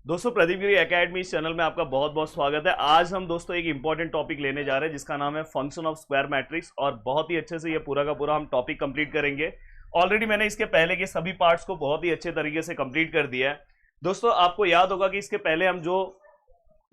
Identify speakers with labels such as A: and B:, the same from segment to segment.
A: दोस्तों प्रदीप गिरी एकेडमी इस चैनल में आपका बहुत बहुत स्वागत है। आज हम दोस्तों एक इंपॉर्टेंट टॉपिक लेने जा रहे हैं जिसका नाम है फंक्शन ऑफ स्क्वायर मैट्रिक्स और बहुत ही अच्छे से ये पूरा का पूरा हम टॉपिक कंप्लीट करेंगे। ऑलरेडी मैंने इसके पहले के सभी पार्ट्स को बहुत ही अच्छे तरीके से कंप्लीट कर दिया है। दोस्तों आपको याद होगा कि इसके पहले हम जो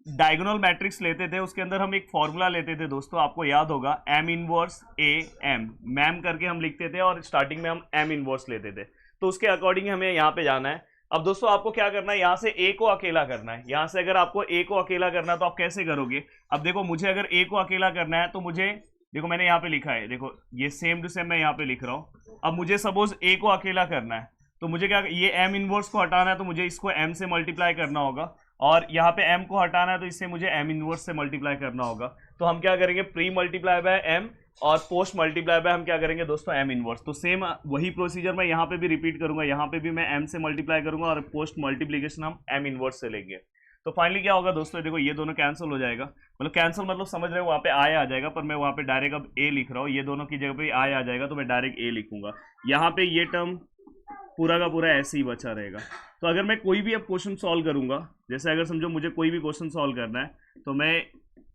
A: डायगोनल मैट्रिक्स लेते थे उसके अंदर हम एक फॉर्मूला लेते थे। दोस्तों आपको याद होगा M inverse A M ma'am करके हम लिखते थे और स्टार्टिंग में हम एम इनवर्स लेते थे। तो उसके अकॉर्डिंग हमें यहाँ पे जाना है। अब दोस्तों आपको क्या करना है, यहाँ से ए को अकेला करना है। यहाँ से अगर आपको ए को अकेला करना है तो आप कैसे करोगे। अब देखो मुझे अगर ए को अकेला करना है तो मुझे देखो मैंने यहाँ पे लिखा है, देखो ये सेम टू सेम मैं यहाँ पे लिख रहा हूँ। अब मुझे सपोज ए को अकेला करना है तो मुझे क्या, ये एम इनवर्स को हटाना है तो मुझे इसको एम से मल्टीप्लाई करना होगा और यहाँ पे m को हटाना है तो इससे मुझे m इनवर्स से मल्टीप्लाई करना होगा। तो हम क्या करेंगे, प्री मल्टीप्लाई बाय m और पोस्ट मल्टीप्लाई बाय हम क्या करेंगे दोस्तों m इनवर्स। तो सेम वही प्रोसीजर मैं यहाँ पे भी रिपीट करूंगा, यहाँ पे भी मैं m से मल्टीप्लाई करूंगा और पोस्ट मल्टीप्लीकेशन हम m इनवर्स से लेंगे। तो फाइनली क्या होगा दोस्तों, देखो ये दोनों कैंसिल हो जाएगा, मतलब कैंसिल मतलब समझ रहे हो, वहाँ पे आय आ जाएगा पर मैं वहाँ पे डायरेक्ट अब a लिख रहा हूँ, ये दोनों की जगह पे आय आ जाएगा तो मैं डायरेक्ट a लिखूंगा। यहाँ पे ये टर्म पूरा का पूरा ऐसे ही बचा रहेगा। तो अगर मैं कोई भी अब क्वेश्चन सॉल्व करूंगा, जैसे अगर समझो मुझे कोई भी क्वेश्चन सॉल्व करना है तो मैं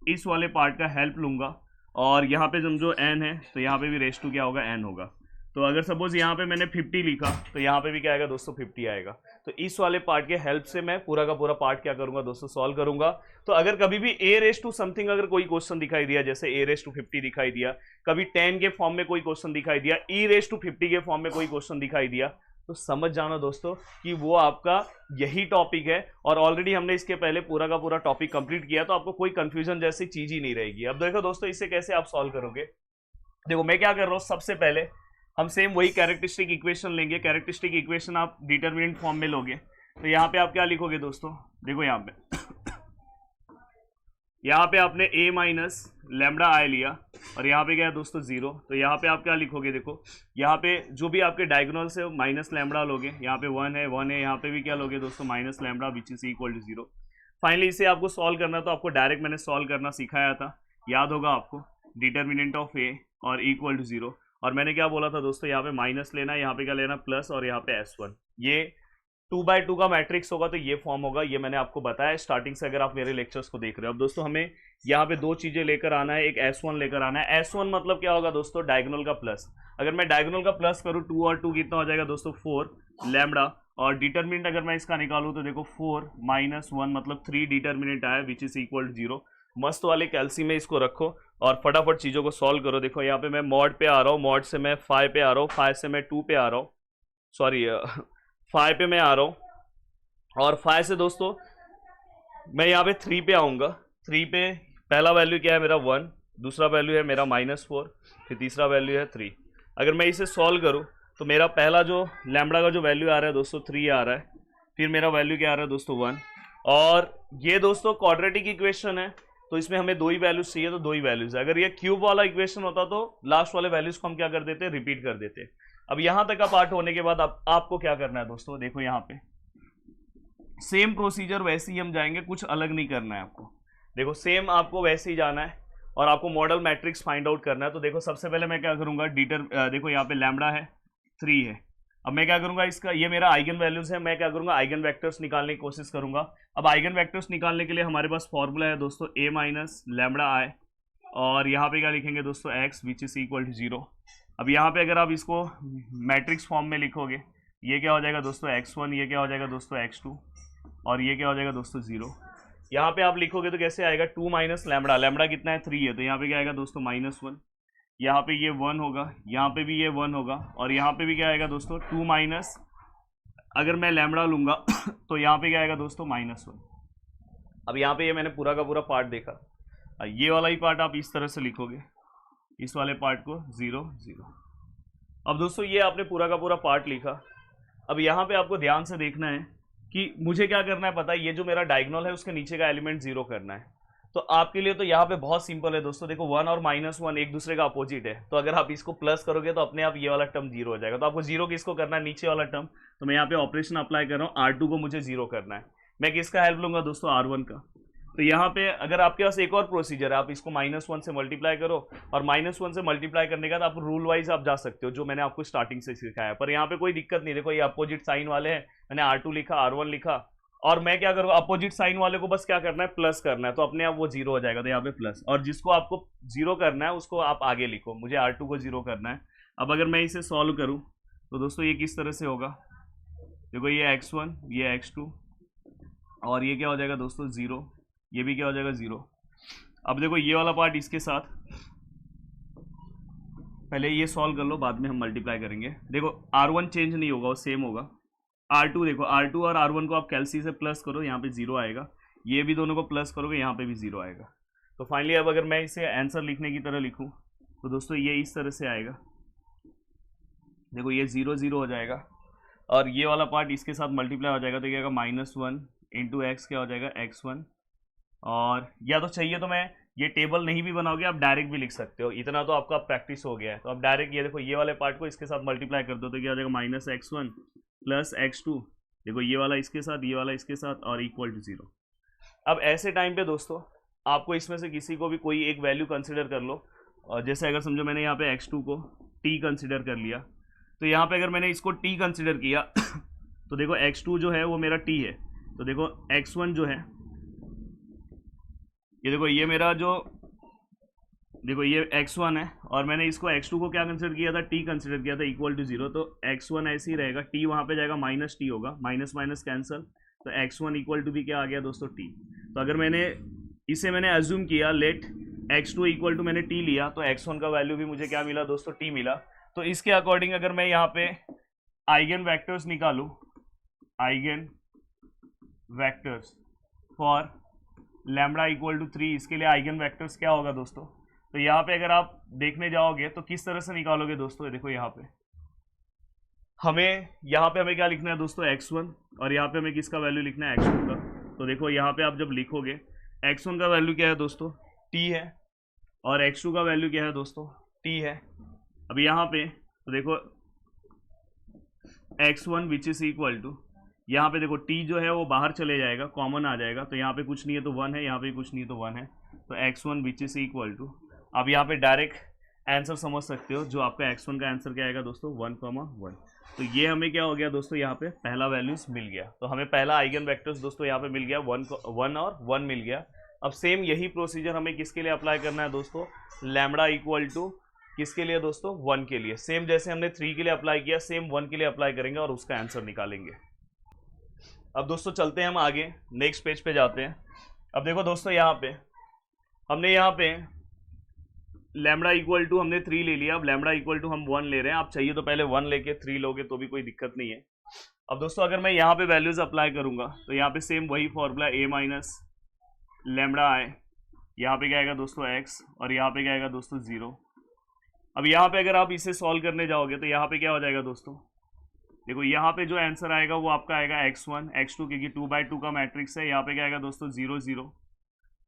A: इस वाले पार्ट का हेल्प लूंगा और यहाँ पे समझो n है तो यहाँ पे भी रेस टू क्या होगा, n होगा। तो अगर सपोज यहाँ पे मैंने 50 लिखा तो यहाँ पे भी क्या आएगा दोस्तों, 50 आएगा। तो इस वाले पार्ट के हेल्प से मैं पूरा का पूरा पार्ट क्या करूंगा दोस्तों, सॉल्व करूंगा। तो अगर कभी भी a रेस टू समथिंग अगर कोई क्वेश्चन दिखाई दिया, जैसे a रेस टू 50 दिखाई दिया, कभी 10 के फॉर्म में कोई क्वेश्चन दिखाई दिया, e रेस टू 50 के फॉर्म में कोई क्वेश्चन दिखाई दिया, तो समझ जाना दोस्तों कि वो आपका यही टॉपिक है और ऑलरेडी हमने इसके पहले पूरा का पूरा टॉपिक कंप्लीट किया, तो आपको कोई कंफ्यूजन जैसी चीज ही नहीं रहेगी। अब देखो दोस्तों इसे कैसे आप सॉल्व करोगे। देखो मैं क्या कर रहा हूं, सबसे पहले हम सेम वही कैरेक्टरिस्टिक इक्वेशन लेंगे। कैरेक्टरिस्टिक इक्वेशन आप डिटरमिनेंट फॉर्म में लोगे तो यहाँ पे आप क्या लिखोगे दोस्तों, देखो यहाँ पे आपने a माइनस लेमडा आई लिया और यहाँ पे क्या है दोस्तों 0। तो यहाँ पे आप क्या लिखोगे, देखो यहाँ पे जो भी आपके डायगोनल से माइनस लेमडा लोगे, यहाँ पे 1 है, यहाँ पे भी क्या लोगे दोस्तों, minus lambda which is equal to 0। Finally इसे आपको सॉल्व करना, तो आपको डायरेक्ट मैंने सॉल्व करना सिखाया था, याद होगा आपको, डिटरमिनेंट ऑफ a और इक्वल टू 0। और मैंने क्या बोला था दोस्तों, यहाँ पे माइनस लेना, यहाँ पे क्या लेना प्लस और यहाँ पे s1। ये 2x2 का मैट्रिक्स होगा तो ये फॉर्म होगा, ये मैंने आपको बताया स्टार्टिंग से अगर आप मेरे लेक्चर्स को देख रहे हो। अब दोस्तों हमें यहाँ पे दो चीजें लेकर आना है, एक s1 लेकर आना है। s1 मतलब क्या होगा दोस्तों, डायगोनल का प्लस। अगर मैं डायगोनल का प्लस करूँ 2 और 2 कितना हो जाएगा दोस्तों 4 लैम्डा, और डिटरमिनेंट अगर मैं इसका निकालूँ तो देखो 4 माइनस 1 मतलब 3 डिटरमिनेंट आया विच इज इक्वल टू 0। मस्त वाले कैल्सी में इसको रखो और फटाफट चीज़ों को सॉल्व करो। देखो यहाँ पे मैं मॉड पे आ रहा हूँ, मॉड से मैं 5 पे आ रहा हूँ, 5 से मैं 2 पे आ रहा हूँ, सॉरी 5 पे मैं आ रहा हूँ और 5 से दोस्तों मैं यहाँ पे 3 पे आऊँगा। 3 पे पहला वैल्यू क्या है मेरा 1, दूसरा वैल्यू है मेरा -4, फिर तीसरा वैल्यू है 3। अगर मैं इसे सॉल्व करूँ तो मेरा पहला जो लैम्बडा का जो वैल्यू आ रहा है दोस्तों 3 आ रहा है, फिर मेरा वैल्यू क्या आ रहा है दोस्तों 1। और ये दोस्तों क्वाड्रेटिक इक्वेशन है तो इसमें हमें दो ही वैल्यूज चाहिए, तो दो ही वैल्यूज है। अगर ये क्यूब वाला इक्वेशन होता तो लास्ट वाले वैल्यूज को हम क्या कर देते, रिपीट कर देते। अब यहाँ तक का पार्ट होने के बाद आपको क्या करना है दोस्तों, देखो यहाँ पे सेम प्रोसीजर वैसे ही हम जाएंगे, कुछ अलग नहीं करना है आपको। देखो सेम आपको वैसे ही जाना है और आपको मॉडल मैट्रिक्स फाइंड आउट करना है। तो देखो सबसे पहले मैं क्या करूंगा, देखो यहाँ पे लैम्बडा है 3 है। अब मैं क्या करूंगा, इसका ये मेरा आइगन वैल्यूज है, मैं क्या करूंगा आइगन वेक्टर्स निकालने की कोशिश करूंगा। अब आइगन वेक्टर्स निकालने के लिए हमारे पास फॉर्मूला है दोस्तों a माइनस लेमडा आई और यहाँ पे क्या लिखेंगे दोस्तों x which is equal to 0। अब यहाँ पे अगर आप इसको मैट्रिक्स फॉर्म में लिखोगे, ये क्या हो जाएगा दोस्तों x1, ये क्या हो जाएगा दोस्तों x2 और ये क्या हो जाएगा दोस्तों 0। यहाँ पे आप लिखोगे तो कैसे आएगा, 2 माइनस लेमडा, लेमडा कितना है 3 है, तो यहाँ पे क्या आएगा दोस्तों -1, यहाँ पे ये 1 होगा, यहाँ पे भी ये 1 होगा और यहाँ पे भी क्या आएगा दोस्तों 2 माइनस, अगर मैं लैम्बडा लूँगा तो यहाँ पे क्या आएगा दोस्तों -1। अब यहाँ पे ये मैंने पूरा का पूरा पार्ट देखा, ये वाला ही पार्ट आप इस तरह से लिखोगे, इस वाले पार्ट को 0 0। अब दोस्तों ये आपने पूरा का पूरा पार्ट लिखा। अब यहाँ पे आपको ध्यान से देखना है कि मुझे क्या करना है पता है, ये जो मेरा डायगोनल है उसके नीचे का एलिमेंट 0 करना है। तो आपके लिए तो यहाँ पे बहुत सिंपल है दोस्तों, देखो 1 और -1 एक दूसरे का अपोजिट है, तो अगर आप इसको प्लस करोगे तो अपने आप ये वाला टर्म 0 हो जाएगा। तो आपको 0 किसको करना है, नीचे वाला टर्म। तो मैं यहाँ पे ऑपरेशन अप्लाई कर रहा हूँ, R2 को मुझे 0 करना है। मैं किसका हेल्प लूंगा दोस्तों, R1 का। तो यहाँ पे अगर आपके पास एक और प्रोसीजर है, आप इसको -1 से मल्टीप्लाई करो और -1 से मल्टीप्लाई करने के बाद आप रूल वाइज आप जा सकते हो, जो मैंने आपको स्टार्टिंग से सिखाया। पर यहाँ पे कोई दिक्कत नहीं, देखो ये अपोजिट साइन वाले हैं, मैंने R2 लिखा, R1 लिखा और मैं क्या करूँगा, अपोजिट साइन वाले को बस क्या करना है, प्लस करना है, तो अपने आप वो जीरो हो जाएगा, तो यहाँ पे प्लस। और जिसको आपको जीरो करना है उसको आप आगे लिखो, मुझे R2 को जीरो करना है। अब अगर मैं इसे सॉल्व करूँ तो दोस्तों ये किस तरह से होगा, देखो ये x1, ये x2, और ये क्या हो जाएगा दोस्तों जीरो, ये भी क्या हो जाएगा जीरो। अब देखो ये वाला पार्ट इसके साथ, पहले ये सॉल्व कर लो, बाद में हम मल्टीप्लाई करेंगे। देखो R1 चेंज नहीं होगा, वो सेम होगा। R2 देखो, R2 और R1 को आप कैलसी से प्लस करो, यहाँ पे जीरो आएगा। ये भी दोनों को प्लस करोगे, यहाँ पे भी जीरो आएगा। तो फाइनली अब अगर मैं इसे आंसर लिखने की तरह लिखूँ तो दोस्तों ये इस तरह से आएगा, देखो ये जीरो जीरो हो जाएगा, और ये वाला पार्ट इसके साथ मल्टीप्लाई हो जाएगा, तो क्या आएगा -1 इंटू एक्स, क्या हो जाएगा x1। और या तो चाहिए तो मैं ये टेबल नहीं भी बनाओगे, आप डायरेक्ट भी लिख सकते हो, इतना तो आपका प्रैक्टिस हो गया है। तो आप डायरेक्ट ये देखो ये वाले पार्ट को इसके साथ मल्टीप्लाई कर दो, तो क्या हो जाएगा -x1 प्लस x2, देखो ये वाला इसके साथ, ये वाला इसके साथ, और इक्वल टू जीरो। अब ऐसे टाइम पे दोस्तों आपको इसमें से किसी को भी कोई एक वैल्यू कंसिडर कर लो, और जैसे अगर समझो मैंने यहाँ पे x2 को t कंसिडर कर लिया, तो यहाँ पे अगर मैंने इसको t कंसिडर किया तो देखो x2 जो है वो मेरा t है, तो देखो x1 जो है, ये देखो ये मेरा जो, देखो ये x1 है, और मैंने इसको x2 को क्या कंसिडर किया था, t कंसिडर किया था, इक्वल टू जीरो। तो x1 ऐसे ही रहेगा, t वहाँ पे जाएगा, माइनस t होगा, माइनस माइनस कैंसिल, तो x1 इक्वल टू भी क्या आ गया दोस्तों, t। तो अगर मैंने अज्यूम किया, लेट x2 इक्वल टू मैंने t लिया, तो x1 का वैल्यू भी मुझे क्या मिला दोस्तों, t मिला। तो इसके अकॉर्डिंग अगर मैं यहाँ पे आइगन वैक्टर्स निकालूँ, eigen vectors for lambda equal to 3, इसके लिए आइगन वेक्टर्स क्या होगा दोस्तों, तो यहाँ पे अगर आप देखने जाओगे तो किस तरह से निकालोगे दोस्तों, देखो यहाँ पे हमें क्या लिखना है दोस्तों, x1, और यहाँ पे हमें किसका वैल्यू लिखना है, x2 का। तो देखो यहाँ पे आप जब लिखोगे, x1 का वैल्यू क्या है दोस्तों, t है, और x2 का वैल्यू क्या है दोस्तों, t है। अब यहाँ पे तो देखो x1 which is equal to, यहाँ पे देखो t जो है वो बाहर चले जाएगा, कॉमन आ जाएगा, तो यहाँ पे कुछ नहीं है तो 1 है, यहाँ पे कुछ नहीं है तो 1 है, तो x1 which is equal to, अब यहाँ पे डायरेक्ट आंसर समझ सकते हो, जो आपका x1 का आंसर क्या आएगा दोस्तों, 1,1। तो ये हमें क्या हो गया दोस्तों, यहाँ पे पहला वैल्यूज मिल गया, तो हमें पहला आइगन वेक्टर्स दोस्तों यहाँ पे मिल गया, 1 और 1 मिल गया। अब सेम यही प्रोसीजर हमें किसके लिए अप्लाई करना है दोस्तों, लैम्बडा इक्वल टू किसके लिए दोस्तों, 1 के लिए। सेम जैसे हमने 3 के लिए अप्लाई किया, सेम 1 के लिए अप्लाई करेंगे और उसका आंसर निकालेंगे। अब दोस्तों चलते हैं हम आगे, नेक्स्ट पेज पे जाते हैं। अब देखो दोस्तों यहाँ पे लैम्बडा इक्वल टू हमने 3 ले लिया, अब लैम्बडा इक्वल टू हम 1 ले रहे हैं। आप चाहिए तो पहले 1 लेके 3 लोगे तो भी कोई दिक्कत नहीं है। अब दोस्तों अगर मैं यहाँ पे वैल्यूज अप्लाई करूँगा तो यहाँ पे सेम वही formula a minus lambda i, यहाँ पे क्या आएगा दोस्तों x, और यहाँ पे क्या आएगा दोस्तों 0। अब यहाँ पे अगर आप इसे सॉल्व करने जाओगे तो यहाँ पे क्या हो जाएगा दोस्तों, देखो यहाँ पे जो आंसर आएगा वो आपका आएगा x1 x2, क्योंकि 2/2 का मैट्रिक्स है। यहाँ पे क्या आएगा दोस्तों 0 0,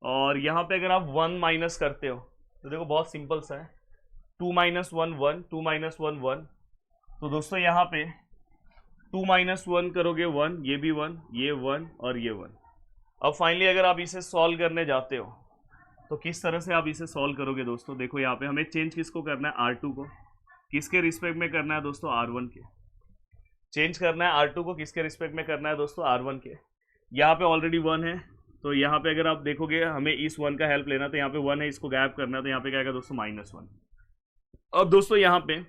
A: और यहाँ पे अगर आप 1 माइनस करते हो तो देखो बहुत सिंपल सा है, 2 - 1 1, 2 - 1 1। तो दोस्तों यहाँ पे 2 - 1 करोगे 1, ये भी 1, ये 1 और ये 1। अब फाइनली अगर आप इसे सॉल्व करने जाते हो तो किस तरह से आप इसे सॉल्व करोगे दोस्तों, देखो यहाँ पे हमें चेंज किसको करना है, R2 को, किसके रिस्पेक्ट में करना है दोस्तों, R1 के। चेंज करना है R2 को किसके रिस्पेक्ट में करना है दोस्तों, R1 के। यहाँ पे ऑलरेडी 1 है, तो यहाँ पे अगर आप देखोगे हमें इस 1 का हेल्प लेना, तो यहाँ पे 1 है, इसको गैप करना है, तो यहाँ पे क्या आएगा दोस्तों -1। अब दोस्तों यहाँ पे,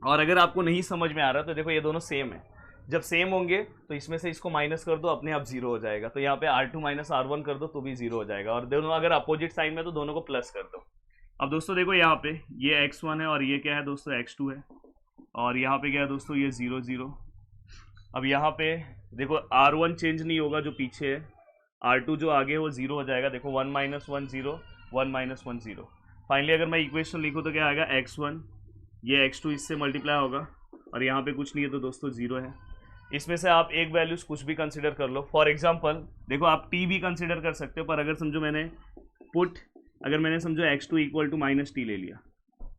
A: और अगर आपको नहीं समझ में आ रहा तो देखो ये दोनों सेम है, जब सेम होंगे तो इसमें से इसको माइनस कर दो, अपने आप 0 हो जाएगा। तो यहाँ पे R2 - R1 कर दो तो भी 0 हो जाएगा, और दोनों अगर अपोजिट साइन में तो दोनों को प्लस कर दो। अब दोस्तों देखो यहाँ पे ये x1 है और ये क्या है दोस्तों x2 है, और यहाँ पे क्या है दोस्तों ये 0 0। अब यहाँ पे देखो R1 चेंज नहीं होगा जो पीछे है, R2 जो आगे है वो 0 हो जाएगा। देखो 1 - 1 0, 1 - 1 0। फाइनली अगर मैं इक्वेशन लिखूँ तो क्या आएगा, x1 ये x2 इससे मल्टीप्लाई होगा, और यहाँ पे कुछ नहीं है तो दोस्तों 0 है। इसमें से आप एक वैल्यूज कुछ भी कंसिडर कर लो। फॉर एग्जांपल देखो आप t भी कंसिडर कर सकते हो, पर अगर समझो मैंने समझो x2 इक्वल टू -t ले लिया,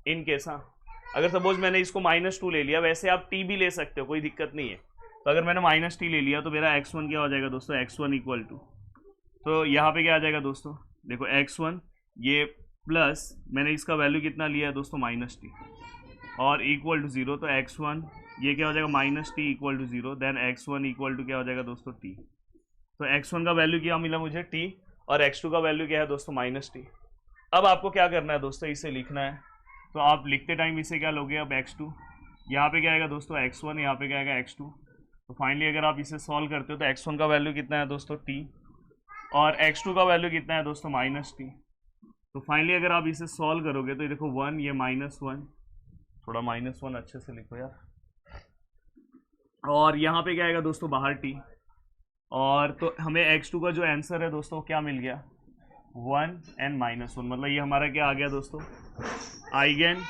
A: इन केस, हाँ अगर सपोज मैंने इसको -2 ले लिया, वैसे आप t भी ले सकते हो, कोई दिक्कत नहीं है। तो अगर मैंने -t ले लिया तो मेरा x1 क्या हो जाएगा दोस्तों, x1 इक्वल टू, तो यहाँ पे क्या आ जाएगा दोस्तों, देखो x1 ये प्लस मैंने इसका वैल्यू कितना लिया है दोस्तों -t, और इक्वल टू 0, तो x1 ये क्या हो जाएगा -t equal to 0, then x1 equal to क्या हो जाएगा दोस्तों t। तो x1 का वैल्यू क्या मिला मुझे t, और x2 का वैल्यू क्या है दोस्तों -t। अब आपको क्या करना है दोस्तों, इसे लिखना है। तो आप लिखते टाइम इसे क्या लोगे, अब x2, यहाँ पे क्या आएगा दोस्तों x1, यहाँ पे क्या आएगा x2। तो फाइनली अगर आप इसे सॉल्व करते हो तो x1 का वैल्यू कितना है दोस्तों t, और x2 का वैल्यू कितना है दोस्तों -t। तो फाइनली अगर आप इसे सॉल्व करोगे तो ये देखो 1, ये -1, थोड़ा -1 अच्छे से लिखो यार, और यहाँ पे क्या आएगा दोस्तों बाहर t, और तो हमें x2 का जो आंसर है दोस्तों क्या मिल गया 1 and -1, मतलब ये हमारा क्या आ गया दोस्तों, आइगन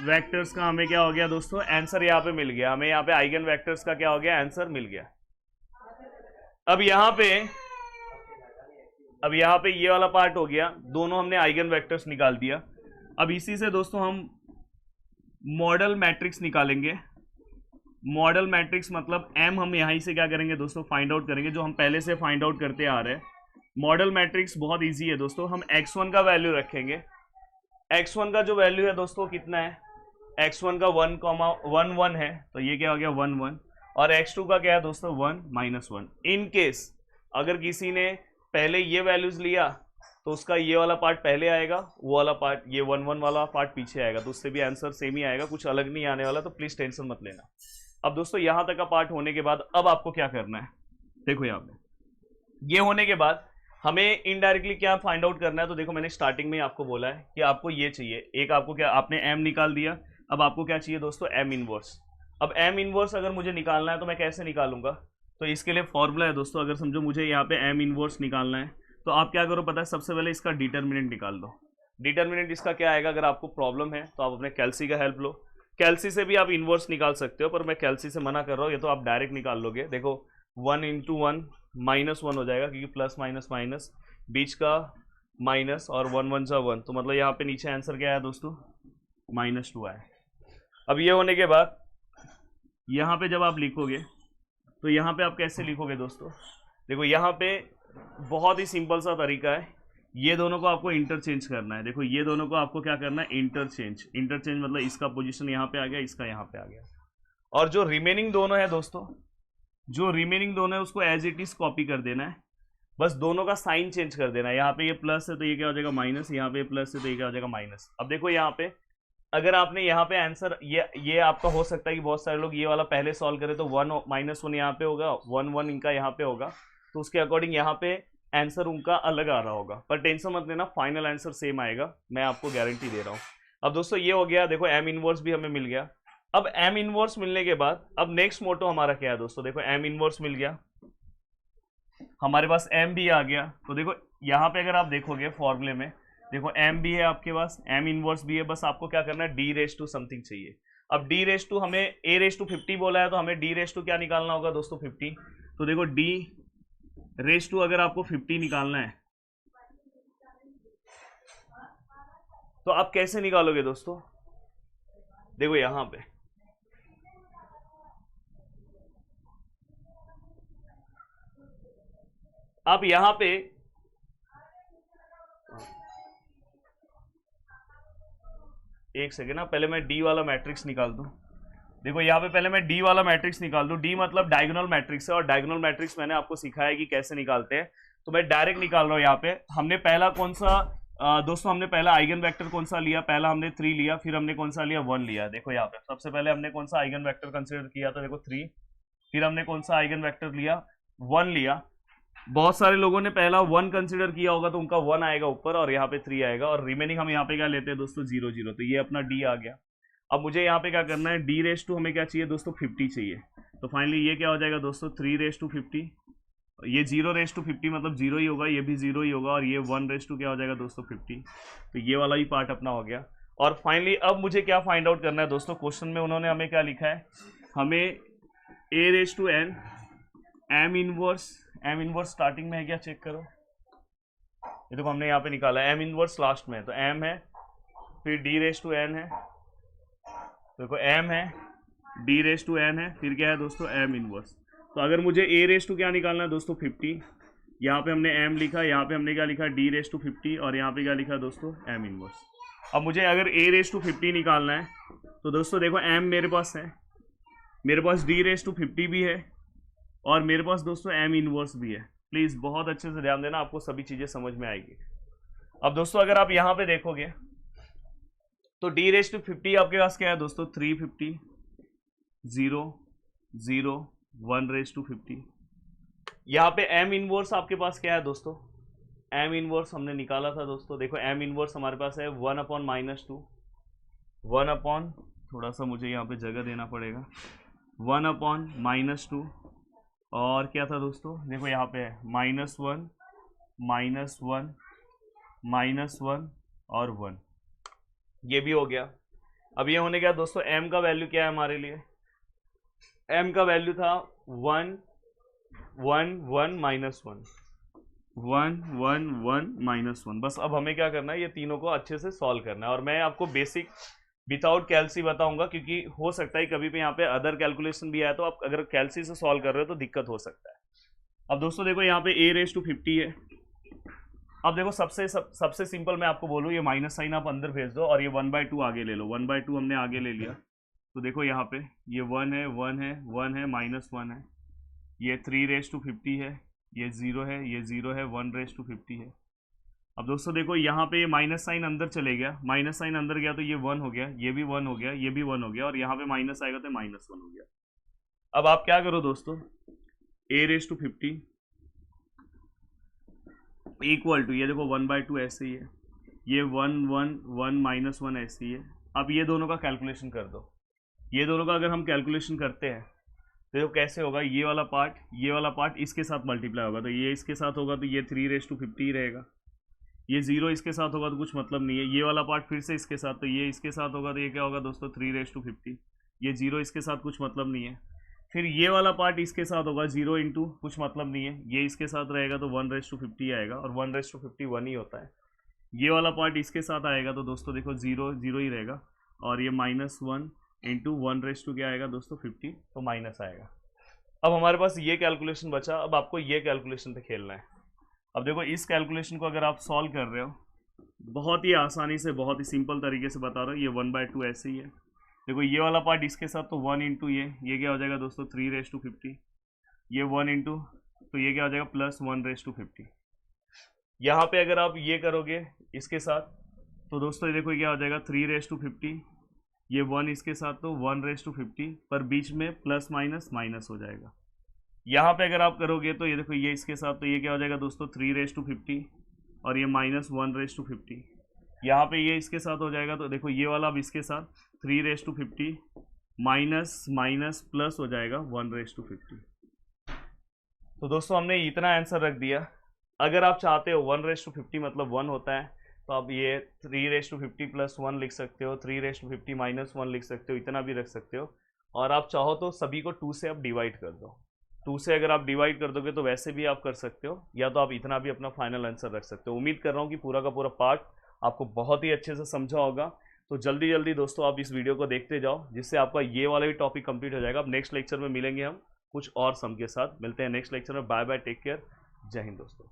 A: वेक्टर्स का हमें क्या हो गया दोस्तों आंसर यहाँ पे मिल गया। हमें यहाँ पे आइगन वेक्टर्स का क्या हो गया, आंसर मिल गया। अब यहाँ पे ये वाला पार्ट हो गया, दोनों हमने आइगन वेक्टर्स निकाल दिया। अब इसी से दोस्तों हम मॉडल मैट्रिक्स निकालेंगे। मॉडल मैट्रिक्स मतलब m हम यहीं से क्या करेंगे दोस्तों, फाइंड आउट करेंगे, जो हम पहले से फाइंड आउट करते आ रहे हैं। मॉडल मैट्रिक्स बहुत इजी है दोस्तों। हम x1 का वैल्यू रखेंगे। x1 का जो वैल्यू है दोस्तों कितना है, x1 का 1,1 है, तो ये क्या हो गया 1 1, और x2 का क्या है दोस्तों 1 -1। इन केस अगर किसी ने पहले ये वैल्यूज लिया तो उसका ये वाला पार्ट पहले आएगा, वो वाला पार्ट, ये 1 1 वाला पार्ट पीछे आएगा, तो उससे भी आंसर सेम ही आएगा, कुछ अलग नहीं आने वाला, तो प्लीज टेंशन मत लेना। अब दोस्तों यहाँ तक का पार्ट होने के बाद अब आपको क्या करना है, देखो यहाँ पे ये होने के बाद हमें इनडायरेक्टली क्या फाइंड आउट करना है। तो देखो मैंने स्टार्टिंग में ही आपको बोला है कि आपको ये चाहिए, एक आपको क्या, आपने m निकाल दिया, अब आपको क्या चाहिए दोस्तों m इनवर्स। अब m इनवर्स अगर मुझे निकालना है तो मैं कैसे निकालूंगा, तो इसके लिए फॉर्मूला है दोस्तों। अगर समझो मुझे यहाँ पे m इनवर्स निकालना है तो आप क्या करो पता है, सबसे पहले इसका डिटर्मिनेंट निकाल दो। डिटर्मिनेंट इसका क्या आएगा, अगर आपको प्रॉब्लम है तो आप अपने कैल्सी का हेल्प लो। कैल्सी से भी आप इनवर्स निकाल सकते हो, पर मैं कैल्सी से मना कर रहा हूँ, ये तो आप डायरेक्ट निकाल लोगे। देखो 1 × 1 -1 हो जाएगा, क्योंकि प्लस माइनस माइनस बीच का माइनस, और 1 1 सा 1, तो मतलब यहाँ पे नीचे आंसर क्या आया दोस्तों -2 आया। अब ये होने के बाद यहाँ पे जब आप लिखोगे तो यहाँ पे आप कैसे लिखोगे दोस्तों, देखो यहाँ पे बहुत ही सिंपल सा तरीका है, ये दोनों को आपको इंटरचेंज करना है। देखो ये दोनों को आपको क्या करना है, इंटरचेंज। इंटरचेंज मतलब इसका पोजीशन यहाँ पे आ गया, इसका यहाँ पे आ गया, और जो रिमेनिंग दोनों है दोस्तों, जो रिमेनिंग दोनों है उसको एज इट इज कॉपी कर देना है, बस दोनों का साइन चेंज कर देना है। यहाँ पे ये प्लस है तो ये क्या हो जाएगा माइनस, यहाँ पे प्लस है तो ये क्या हो जाएगा माइनस। अब देखो यहाँ पे अगर आपने यहाँ पे आंसर ये आपका हो सकता है कि बहुत सारे लोग ये वाला पहले सॉल्व करें तो 1 -1 यहाँ पे होगा, 1 1 इनका यहाँ पे होगा, तो उसके अकॉर्डिंग यहाँ पे आंसर उनका अलग आ रहा होगा, पर टेंशन मत लेना, फाइनल आंसर सेम आएगा, मैं आपको गारंटी दे रहा हूँ। अब दोस्तों ये हो गया, देखो m इनवर्स भी हमें मिल गया। अब m इनवर्स मिलने के बाद अब नेक्स्ट मोटो हमारा क्या है दोस्तों, देखो m इनवर्स मिल गया, हमारे पास m भी आ गया। तो देखो यहाँ पे अगर आप देखोगे फॉर्मूले में, देखो m भी है आपके पास, m इनवर्स भी है, बस आपको क्या करना है d समथिंग चाहिए। अब d हमें a50 बोला है, तो हमें d क्या निकालना होगा दोस्तों 50। तो देखो d अगर आपको 50 निकालना है तो आप कैसे निकालोगे दोस्तों, देखो यहां पे आप यहां पे एक सेकेंड ना, पहले मैं डी वाला मैट्रिक्स निकाल दूं। देखो यहाँ पे पहले मैं डी वाला मैट्रिक्स निकाल दूं। डी मतलब डायगोनल मैट्रिक्स है, और डायगोनल मैट्रिक्स मैंने आपको सिखाया है कि कैसे निकालते हैं, तो मैं डायरेक्ट निकाल रहा हूँ। यहाँ पे हमने पहला कौन सा दोस्तों, हमने पहला आइगन वेक्टर कौन सा लिया, पहला हमने 3 लिया, फिर हमने कौन सा लिया 1 लिया। देखो यहाँ पे सबसे पहले हमने कौन सा आइगन वेक्टर कंसिडर किया था, देखो 3, फिर हमने कौन सा आइगन वेक्टर लिया 1 लिया। बहुत सारे लोगों ने पहला 1 कंसिडर किया होगा तो उनका 1 आएगा ऊपर और यहाँ पे 3 आएगा, और रिमेनिंग हम यहाँ पे क्या लेते हैं दोस्तों 0 0, तो ये अपना डी आ गया। अब मुझे यहाँ पे क्या करना है, d हमें क्या चाहिए दोस्तों 50 चाहिए, तो फाइनली ये क्या हो जाएगा दोस्तों 3 ये 0 मतलब 0 ही होगा, ये भी 0 ही होगा, और ये 1 क्या हो जाएगा दोस्तों 50, तो ये वाला ही पार्ट अपना हो गया। और फाइनली अब मुझे क्या फाइंड आउट करना है दोस्तों, क्वेश्चन में उन्होंने हमें क्या लिखा है, हमें a m इनवर्स स्टार्टिंग में है क्या, चेक करो, ये देखो हमने यहाँ पे निकाला m इनवर्स लास्ट में है, तो m है, फिर d है, देखो m है, d है, फिर क्या है दोस्तों m इनवर्स। तो अगर मुझे a क्या निकालना है दोस्तों 50, यहाँ पे हमने m लिखा, यहाँ पे हमने क्या लिखा d50, और यहाँ पे क्या लिखा दोस्तों m इनवर्स। अब मुझे अगर a50 निकालना है तो दोस्तों देखो m मेरे पास है, मेरे पास d50 भी है, और मेरे पास दोस्तों m इनवर्स भी है। प्लीज़ बहुत अच्छे से ध्यान देना, आपको सभी चीज़ें समझ में आएगी। अब दोस्तों अगर आप यहाँ पे देखोगे तो d⁻50 आपके पास क्या है दोस्तों, 350, 0, 0, 1⁻50। यहाँ पे m इनवर्स आपके पास क्या है दोस्तों, m इनवर्स हमने निकाला था दोस्तों, देखो m इनवर्स हमारे पास है 1/-2, 1/, थोड़ा सा मुझे यहाँ पे जगह देना पड़ेगा, 1/-2, और क्या था दोस्तों, देखो यहाँ पे है -1, -1, -1 और 1, ये भी हो गया। अब ये होने क्या दोस्तों, m का वैल्यू क्या है हमारे लिए, m का वैल्यू था 1, 1, 1, -1, 1, 1, 1, -1। बस अब हमें क्या करना है, ये तीनों को अच्छे से सॉल्व करना है, और मैं आपको बेसिक विदाउट कैलसी बताऊंगा, क्योंकि हो सकता है कभी भी यहाँ पे अदर कैलकुलेशन भी आया तो आप अगर कैलसी से सॉल्व कर रहे हो तो दिक्कत हो सकता है। अब दोस्तों देखो यहाँ पे a⁻50 है। अब देखो सबसे सिंपल मैं आपको बोलूँ, ये माइनस साइन आप अंदर भेज दो और ये 1/2 आगे ले लो, 1/2 हमने आगे ले लिया, तो देखो यहाँ पे ये 1 है, 1 है, 1 है, -1 है, ये 3⁻50 है, ये 0 है, ये 0 है, 1⁻50 है। अब दोस्तों देखो यहाँ पे ये माइनस साइन अंदर चले गया, माइनस साइन अंदर गया तो ये 1 हो गया, ये भी 1 हो गया, ये भी 1 हो गया, और यहाँ पे माइनस आएगा तो -1 हो गया। अब आप क्या करो दोस्तों, a⁻50 इक्वल टू, ये देखो 1/2 ऐसे ही है, ये 1, 1, 1, -1 ऐसे ही है। अब ये दोनों का कैलकुलेशन कर दो, ये दोनों का अगर हम कैलकुलेशन करते हैं तो देखो कैसे होगा, ये वाला पार्ट इसके साथ मल्टीप्लाई होगा, तो ये इसके साथ होगा तो ये 3⁻50 ही रहेगा, ये 0 इसके साथ होगा तो कुछ मतलब नहीं है, ये वाला पार्ट फिर से इसके साथ, तो ये इसके साथ होगा तो ये क्या होगा दोस्तों 3⁻50, ये 0 इसके साथ कुछ मतलब नहीं है, फिर ये वाला पार्ट इसके साथ होगा 0 इंटू कुछ मतलब नहीं है, ये इसके साथ रहेगा तो 1⁻50 आएगा, और 1⁻50 1 ही होता है, ये वाला पार्ट इसके साथ आएगा तो दोस्तों देखो 0 0 ही रहेगा, और ये -1 इंटू 1 क्या आएगा दोस्तों 50, तो माइनस आएगा। अब हमारे पास ये कैलकुलेशन बचा, अब आपको ये कैलकुलेशन पे खेलना है। अब देखो इस कैलकुलेशन को अगर आप सॉल्व कर रहे हो, बहुत ही आसानी से, बहुत ही सिंपल तरीके से बता रहा हूँ, ये 1/2 ऐसे ही है, देखो ये वाला पार्ट इसके साथ तो 1 इंटू ये क्या हो जाएगा दोस्तों 3⁻50, ये 1 इंटू, तो ये क्या हो जाएगा +1⁻50। यहाँ पे अगर आप ये करोगे इसके साथ तो दोस्तों ये देखो ये क्या हो जाएगा 3⁻50, ये 1 इसके साथ तो 1⁻50, पर बीच में प्लस माइनस माइनस हो जाएगा। यहाँ पे अगर आप करोगे तो ये देखो ये इसके साथ, तो ये क्या हो जाएगा दोस्तों 3⁻50, और ये -1⁻50, यहाँ पे ये इसके साथ हो जाएगा, तो देखो ये वाला अब इसके साथ 3⁻50 माइनस माइनस प्लस हो जाएगा 1⁻50। तो दोस्तों हमने इतना आंसर रख दिया। अगर आप चाहते हो 1⁻50 मतलब 1 होता है, तो आप ये 3⁻50 + 1 लिख सकते हो, 3⁻50 - 1 लिख सकते हो, इतना भी रख सकते हो, और आप चाहो तो सभी को 2 से आप डिवाइड कर दो, 2 से अगर आप डिवाइड कर दोगे तो वैसे भी आप कर सकते हो, या तो आप इतना भी अपना फाइनल आंसर रख सकते हो। उम्मीद कर रहा हूँ कि पूरा का पूरा पार्ट आपको बहुत ही अच्छे से समझा होगा। तो जल्दी जल्दी दोस्तों आप इस वीडियो को देखते जाओ, जिससे आपका ये वाला भी टॉपिक कंप्लीट हो जाएगा। अब नेक्स्ट लेक्चर में मिलेंगे हम कुछ और सम के साथ। मिलते हैं नेक्स्ट लेक्चर में। बाय बाय, टेक केयर, जय हिंद दोस्तों।